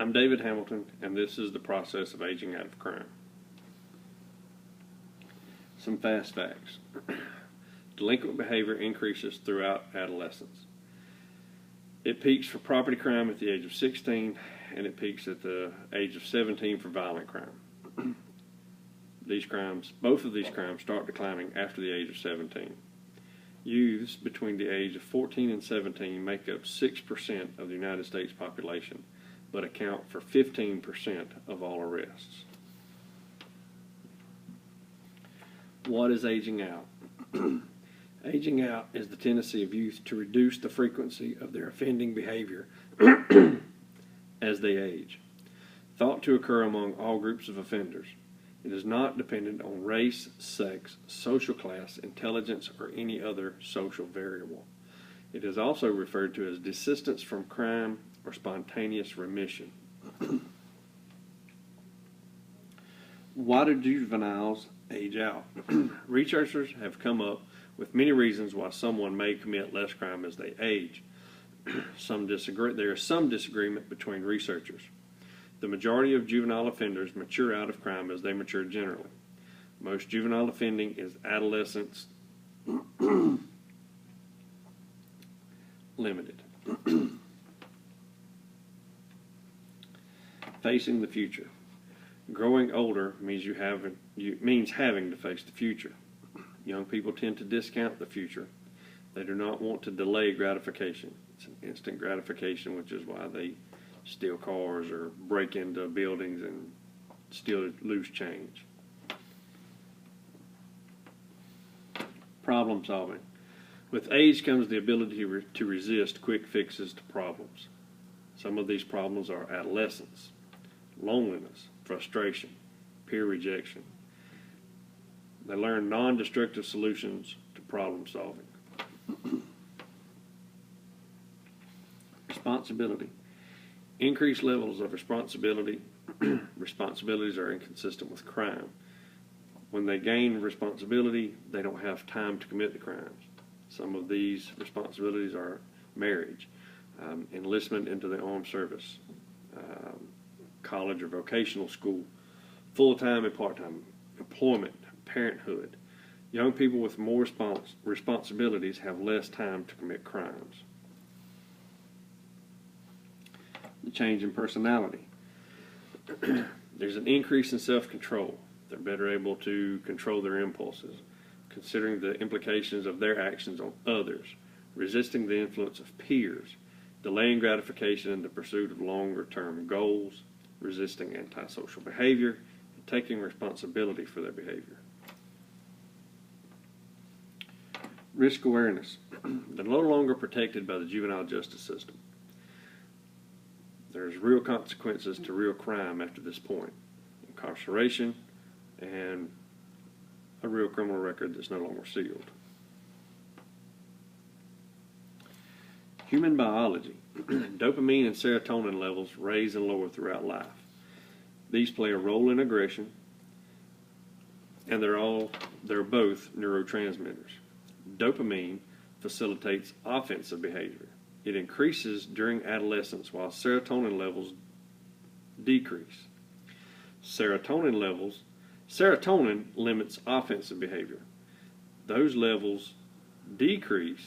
I'm David Hamilton, and this is the process of aging out of crime. Some fast facts. Delinquent behavior increases throughout adolescence. It peaks for property crime at the age of 16, and it peaks at the age of 17 for violent crime. Both of these crimes start declining after the age of 17. Youths between the age of 14 and 17 make up 6% of the United States population, but account for 15% of all arrests. What is aging out? Aging out is the tendency of youth to reduce the frequency of their offending behavior as they age. Thought to occur among all groups of offenders. It is not dependent on race, sex, social class, intelligence, or any other social variable. It is also referred to as desistance from crime or spontaneous remission. Why do juveniles age out? Researchers have come up with many reasons why someone may commit less crime as they age. There is some disagreement between researchers. The majority of juvenile offenders mature out of crime as they mature generally. Most juvenile offending is adolescence limited. Facing the future. Growing older means having to face the future. Young people tend to discount the future. They do not want to delay gratification. It's an instant gratification, which is why they steal cars or break into buildings and steal loose change. Problem solving. With age comes the ability to resist quick fixes to problems. Some of these problems are adolescence, loneliness, frustration, peer rejection. They learn non-destructive solutions to problem solving. Responsibility. Increased levels of responsibilities are inconsistent with crime. When they gain responsibility, they don't have time to commit the crimes. Some of these responsibilities are marriage, enlistment into the armed service, college or vocational school, full-time and part-time employment, parenthood. Young people with more responsibilities have less time to commit crimes. The change in personality. There's an increase in self-control. They're better able to control their impulses, considering the implications of their actions on others, resisting the influence of peers, delaying gratification in the pursuit of longer-term goals, resisting antisocial behavior, and taking responsibility for their behavior. Risk awareness. They're no longer protected by the juvenile justice system. There's real consequences to real crime after this point. Incarceration and a real criminal record that's no longer sealed. Human biology. Dopamine and serotonin levels raise and lower throughout life. These play a role in aggression, and they're both neurotransmitters. Dopamine facilitates offensive behavior. It increases during adolescence while serotonin levels decrease. Serotonin limits offensive behavior. Those levels increase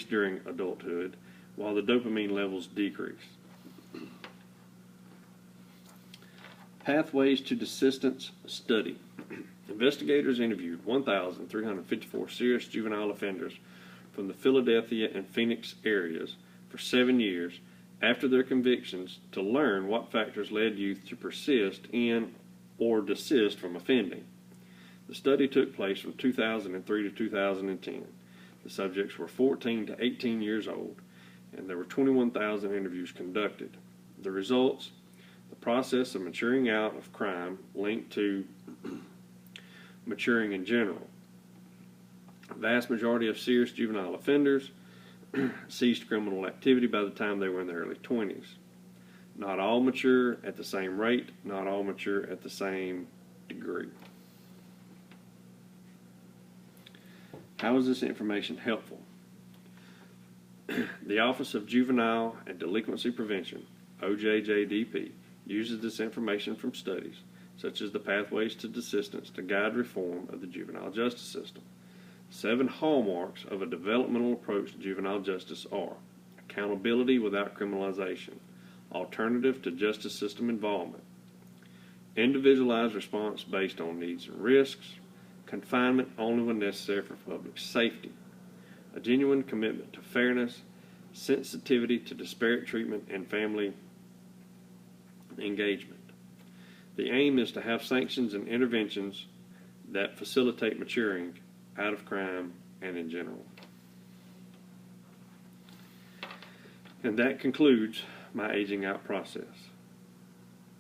during adulthood while the dopamine levels decrease. Pathways to desistance study. Investigators interviewed 1,354 serious juvenile offenders from the Philadelphia and Phoenix areas for 7 years after their convictions to learn what factors led youth to persist in or desist from offending. The study took place from 2003 to 2010. The subjects were 14 to 18 years old, and there were 21,000 interviews conducted. The results: the process of maturing out of crime linked to maturing in general. The vast majority of serious juvenile offenders ceased criminal activity by the time they were in their early 20s. Not all mature at the same rate, not all mature at the same degree. How is this information helpful? The Office of Juvenile and Delinquency Prevention, OJJDP, uses this information from studies, such as the Pathways to Desistance, to guide reform of the juvenile justice system. 7 hallmarks of a developmental approach to juvenile justice are: accountability without criminalization, alternative to justice system involvement, individualized response based on needs and risks, confinement only when necessary for public safety, a genuine commitment to fairness, sensitivity to disparate treatment, and family engagement. The aim is to have sanctions and interventions that facilitate maturing out of crime and in general. And that concludes my aging out process.